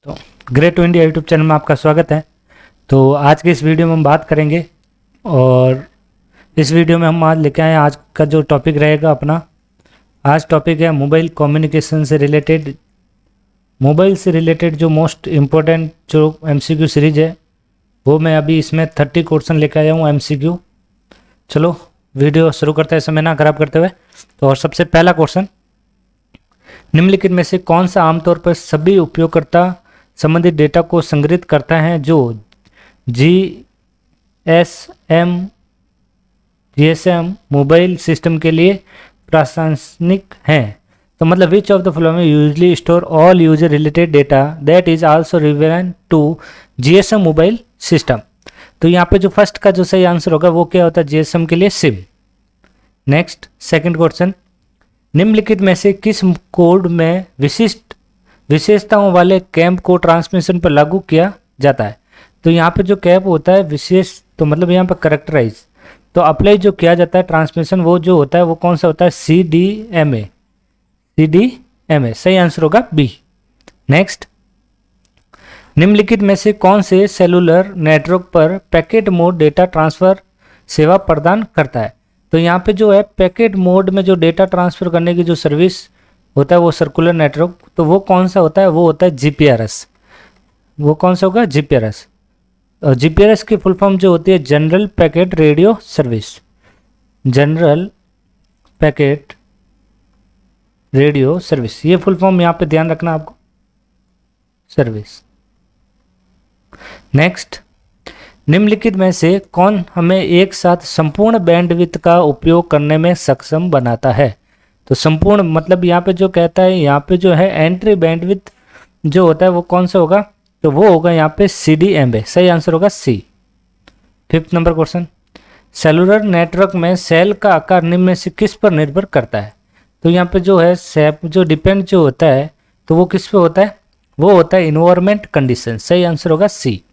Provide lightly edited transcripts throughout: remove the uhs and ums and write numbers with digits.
तो great to India YouTube channel में आपका स्वागत है। तो आज के इस वीडियो में हम बात करेंगे और इस वीडियो में हम आज लेके आए हैं आज का जो टॉपिक रहेगा अपना। आज टॉपिक है मोबाइल कम्युनिकेशन से रिलेटेड, मोबाइल से रिलेटेड जो मोस्ट इम्पोर्टेंट जो एमसीक्यू सीरीज है वो मैं अभी इसमें 30 क्वेश्चन लेके आया हूँ एमसीक्यू। चलो वीडियो शुरू करते हैं समय ना खराब करते हुए। तो और सबसे पहला क्वेश्चन, निम्नलिखित में से कौन सा आमतौर पर सभी उपयोगकर्ता संबंधित डेटा को संग्रहित करता है जो जीएसएम मोबाइल सिस्टम के लिए प्रासंगिक हैं। तो मतलब which of the following usually store all user related data that is also relevant to GSM mobile system. तो यहाँ पे जो फर्स्ट का जो सही आंसर होगा वो क्या होता है, जीएसएम के लिए सिम। नेक्स्ट सेकंड क्वेश्चन, निम्नलिखित में से किस कोड में विशेषताओं वाले कैप को ट्रांसमिशन पर लागू किया जाता है। तो यहाँ पे जो कैप होता है विशेष, तो मतलब यहाँ पर करेक्टराइज, तो अप्लाई जो किया जाता है ट्रांसमिशन वो जो होता है वो कौन सा होता है, CDMA। सही आंसर होगा बी। नेक्स्ट, निम्नलिखित में से कौन से सेलुलर नेटवर्क पर पैकेट मोड डेटा ट्रांसफर सेवा प्रदान करता है। तो यहाँ पे जो है पैकेट मोड में जो डेटा ट्रांसफर करने की जो सर्विस होता है वो सर्कुलर नेटवर्क, तो वो कौन सा होता है, वो होता है GPRS। वो कौन सा होगा, GPRS। और GPRS की फुल फॉर्म जो होती है general packet radio service. General packet radio service, ये फुल फॉर्म यहाँ पे ध्यान रखना आपको, सर्विस। नेक्स्ट, निम्नलिखित में से कौन हमें एक साथ संपूर्ण बैंडविड्थ का उपयोग करने में सक्षम बनाता है। तो संपूर्ण मतलब यहाँ पे जो कहता है, यहाँ पे जो है एंट्री बैंडविड्थ जो होता है वो कौन सा होगा, तो वो होगा यहाँ पे CDMA। सही आंसर होगा C. Fifth number question, cellular network में सेल का आकार निम्न में से किस पर निर्भर करता है। तो यहाँ पे जो है सेप जो डिपेंड जो होता है तो वो किस पे होता है, वो होता है इन्वायरमेंट कंडीशन। सही आंसर होगा सी।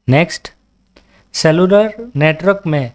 नेक्स्ट, सेलुलर नेटवर्क में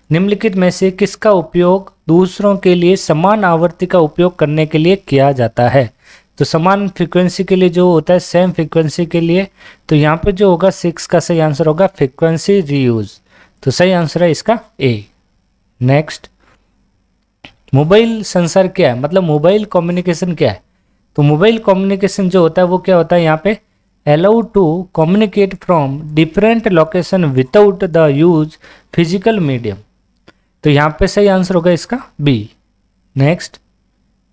निम्नलिखित में से किसका उपयोग दूसरों के लिए समान आवृत्ति का उपयोग करने के लिए किया जाता है। तो समान फ्रीक्वेंसी के लिए जो होता है, सेम फ्रीक्वेंसी के लिए, तो यहाँ पे जो होगा 6 का सही आंसर होगा फ्रीक्वेंसी रीयूज। तो सही आंसर है इसका ए। नेक्स्ट, मोबाइल संचार क्या है, मतलब मोबाइल कम्युनिकेशन क्या है। तो मोबाइल कम्युनिकेशन जो होता है वो क्या होता है, यहाँ पे allow to communicate from different location without the use physical medium. तो यहाँ पे सही आंसर होगा इसका बी। नेक्स्ट,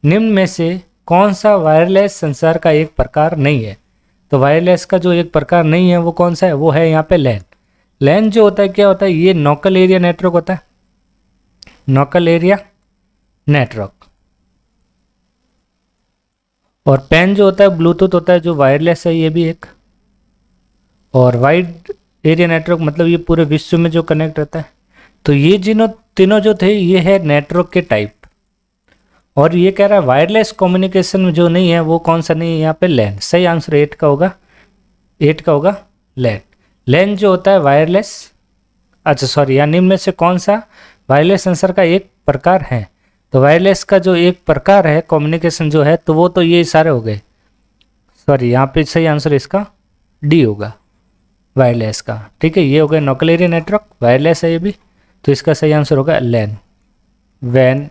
निम्न में से कौन सा वायरलेस संचार का एक प्रकार नहीं है। तो वायरलेस का जो एक प्रकार नहीं है वो कौन सा है, वो है यहाँ पे लैन। लैन जो होता है क्या होता है, ये लोकल एरिया नेटवर्क होता है, लोकल एरिया नेटवर्क। और पैन जो होता है ब्लूटूथ होता है जो वायरलेस है, ये भी एक। और वाइड एरिया नेटवर्क मतलब ये पूरे विश्व में जो कनेक्ट रहता है। तो ये तीनों जो थे ये है नेटवर्क के टाइप। और ये कह रहा है वायरलेस कम्युनिकेशन में जो नहीं है वो कौन सा नहीं है, यहाँ पे लैन। सही आंसर 8 का होगा, 8 का होगा लैन। लैन जो होता है वायरलेस, अच्छा सॉरी, या निम्न में से कौन सा वायरलेस सेंसर का एक प्रकार है। तो वायरलेस का जो एक प्रकार है कम्युनिकेशन जो है तो वो तो ये सारे हो गए, सॉरी यहाँ पे सही आंसर इसका डी होगा, वायरलेस का। ठीक है, ये हो गया लोकल एरिया नेटवर्क, वायरलेस है ये भी, तो इसका सही आंसर होगा लैन, वैन।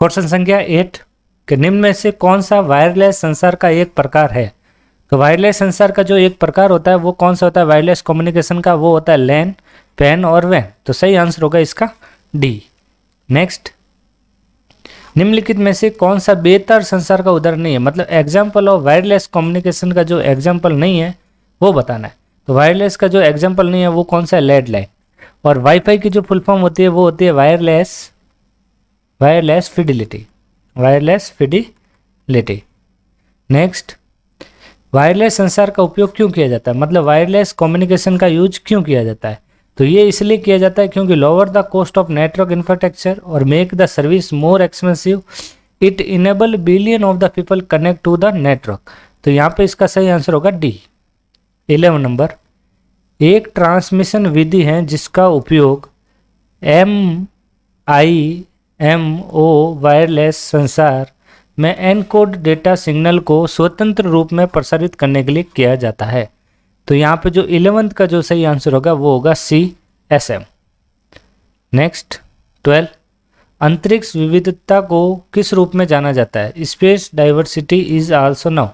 क्वेश्चन संख्या 8 कि निम्न में से कौन सा वायरलेस संचार का एक प्रकार है। तो वायरलेस संचार का जो एक प्रकार होता है वो कौन सा होता है वायरलेस कम्युनिकेशन का, वो होता है लैन, पैन और वैन। तो सही आंसर होगा इसका डी। नेक्स्ट, निम्नलिखित में से कौन सा बेहतर संचार का उदाहरण नहीं है, मतलब एग्जाम्पल ऑफ वायरलेस कम्युनिकेशन का जो एग्जाम्पल नहीं है वो बताना है। तो वायरलेस का जो एग्जाम्पल नहीं है वो कौन सा है, लैंडलाइन। और वाईफाई की जो फुल फॉर्म होती है वो होती है वायरलेस फिडिलिटी। नेक्स्ट, वायरलेस संचार का उपयोग क्यों किया जाता है, मतलब वायरलेस कम्युनिकेशन का यूज क्यों किया जाता है। तो ये इसलिए किया जाता है क्योंकि lower the cost of network infrastructure और make the service more expensive it enable billion of the people connect to the network. तो यहाँ पे इसका सही आंसर होगा डी। 11 नंबर, एक ट्रांसमिशन विधि है जिसका उपयोग MIMO वायरलेस संचार में एनकोड डेटा सिग्नल को स्वतंत्र रूप में प्रसारित करने के लिए किया जाता है। तो यहाँ पे जो 11th का जो सही आंसर होगा वो होगा CSM। नेक्स्ट 12, अंतरिक्ष विविधता को किस रूप में जाना जाता है? Space diversity is also known.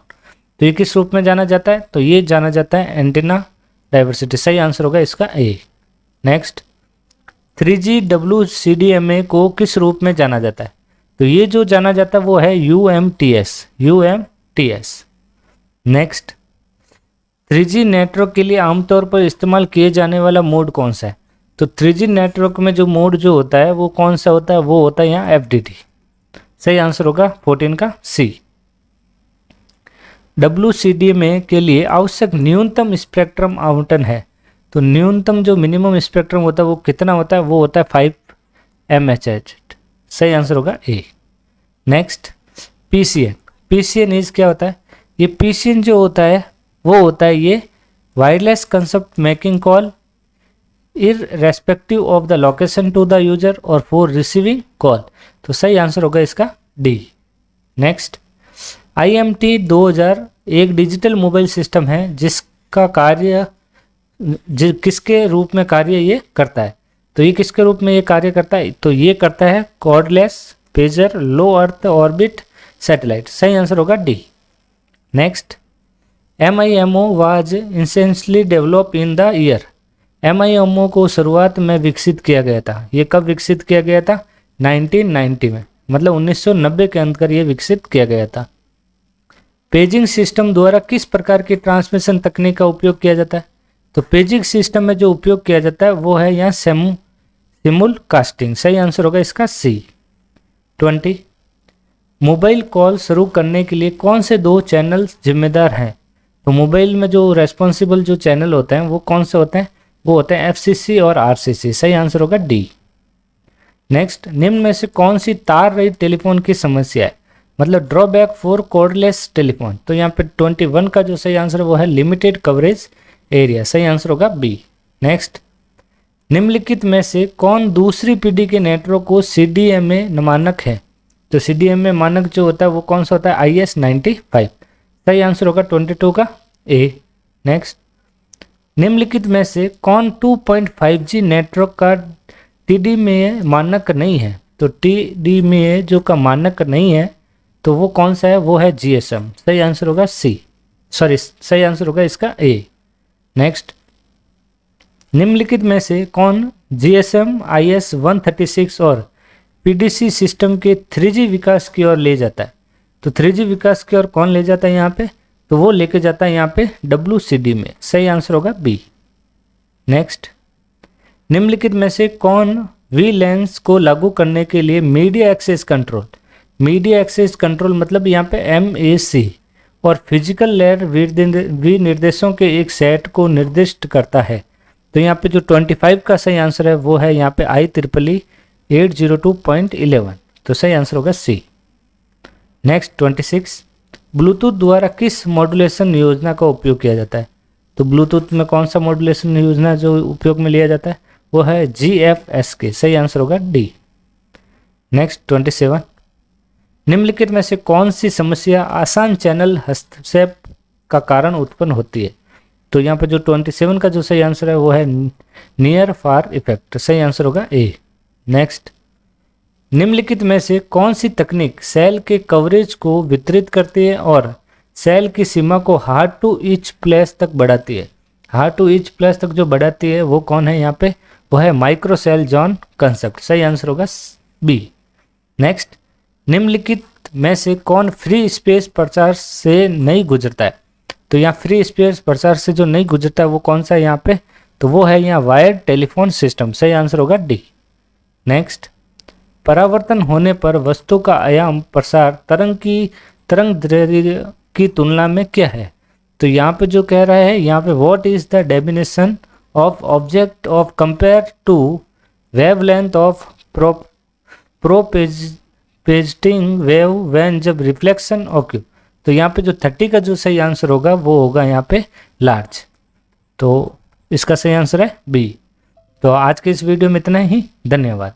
तो ये किस रूप में जाना जाता है? तो ये जाना जाता है एंटीना डाइवर्सिटी। सही आंसर होगा इसका ए। नेक्स्ट 3G WCDMA को किस रूप में जाना जाता है? तो ये जो जाना जाता है वो है UMTS। नेक्स्ट 3G नेटवर्क के लिए आमतौर पर इस्तेमाल किए जाने वाला मोड कौन सा है? तो 3G नेटवर्क में जो मोड जो होता है वो कौन सा होता है? वो होता है यहाँ FDD। सही आंसर होगा 14 का C। WCDMA के लिए आवश्यक न्यूनतम स्पेक्ट्रम आवंटन है। तो न्यूनतम जो मिनिमम स्पेक्ट्रम होता है वो कितना होता है? वो होता है 5 MHz। सही आंसर होगा ए। नेक्स्ट PCN इज क्या होता है? ये PCN जो होता है वो होता है ये wireless concept making call irrespective of the location to the user और फॉर रिसीविंग कॉल। तो सही आंसर होगा इसका डी। नेक्स्ट IMT 2000 एक डिजिटल मोबाइल सिस्टम है जिसका कार्य किसके रूप में कार्य ये करता है? तो ये किसके रूप में ये कार्य करता है? तो ये करता है cordless pager low earth orbit satellite. सही आंसर होगा D. Next MIMO was essentially develop in the year. MIMO को शुरुआत में विकसित किया गया था। ये कब विकसित किया गया था? 1990 में, मतलब 1990 के अंतर ये विकसित किया गया था। पेजिंग सिस्टम द्वारा किस प्रकार की ट्रांसमिशन तकनीक का उपयोग किया जाता है? तो पेजिंग सिस्टम में जो उपयोग किया जाता है वो है यहाँ सिमुलकास्टिंग। सही आंसर होगा इसका C। 20, मोबाइल कॉल शुरू करने के लिए कौन से दो चैनल जिम्मेदार हैं? तो मोबाइल में जो रेस्पॉन्सिबल जो चैनल होते हैं वो कौन से होते हैं? वो होते हैं FCC और RCC। सही आंसर होगा डी। नेक्स्ट, निम्न में से कौन सी तार रहित टेलीफोन की समस्या है? मतलब ड्रॉबैक फॉर कॉर्डलेस टेलीफोन। तो यहाँ पे 21 का जो सही आंसर है वो है लिमिटेड कवरेज एरिया। सही आंसर होगा बी। नेक्स्ट, निम्नलिखित में से कौन दूसरी पीढ़ी के नेटवर्क को CDMA मानक है? तो CDMA मानक जो होता है वो कौन सा होता है? IS-95। सही आंसर होगा 22 का ए। नेक्स्ट, निम्नलिखित में से कौन 2.5G नेटवर्क का TDMA मानक नहीं है? तो TDMA जो का मानक नहीं है तो वो कौन सा है? वो है GSM। सही आंसर होगा सी, सॉरी सही आंसर होगा इसका ए। नेक्स्ट, निम्नलिखित में से कौन GSM IS-136 और PDC सिस्टम के 3G विकास की ओर ले जाता है? तो 3G विकास की ओर कौन ले जाता है यहाँ पे? तो वो लेके जाता है यहाँ पे WCD में। सही आंसर होगा बी। नेक्स्ट, निम्नलिखित में से कौन VLANs को लागू करने के लिए मीडिया एक्सेस कंट्रोल मतलब यहाँ पे MAC और फिजिकल लेयर विनिर्देशों के एक सेट को निर्दिष्ट करता है? तो यहाँ पे जो 25 का सही आंसर है वो है यहाँ पे IEEE 802.11। तो सही आंसर होगा सी। नेक्स्ट 26, ब्लूटूथ द्वारा किस मॉड्यूलेशन योजना का उपयोग किया जाता है? तो ब्लूटूथ में कौन सा मॉड्यूलेशन योजना जो उपयोग में लिया जाता है? वो है GFSK। सही आंसर होगा डी। नेक्स्ट 27, निम्नलिखित में से कौन सी समस्या आसान चैनल हस्तक्षेप का कारण उत्पन्न होती है? तो यहाँ पे जो 27 का जो सही आंसर है वो है नियर फार इफेक्ट। सही आंसर होगा ए। नेक्स्ट, निम्नलिखित में से कौन सी तकनीक सेल के कवरेज को वितरित करती है और सेल की सीमा को हार्ड टू ईच प्लेस तक बढ़ाती है? हार्ड टू ईच प्लेस तक जो बढ़ाती है वो कौन है यहाँ पे? वो है माइक्रो सेल जॉन कंसेप्ट। सही आंसर होगा बी। नेक्स्ट, निम्नलिखित में से कौन फ्री स्पेस प्रचार से नहीं गुजरता है? तो यहाँ फ्री स्पेस प्रचार से जो नहीं गुजरता है वो कौन सा है यहाँ पे? तो वो है यहाँ वायर्ड टेलीफोन सिस्टम। सही आंसर होगा डी। नेक्स्ट, परावर्तन होने पर वस्तु का आयाम प्रसार तरंग दैर्घ्य की तुलना में क्या है? तो यहाँ पे जो कह रहा है यहाँ पे what is the definition of object of compare to wavelength of paging wave when जब रिफ्लेक्शन ओके। तो यहाँ पे जो 30 का जो सही आंसर होगा वो होगा यहाँ पे लार्ज। तो इसका सही आंसर है बी। तो आज के इस वीडियो में इतना ही, धन्यवाद।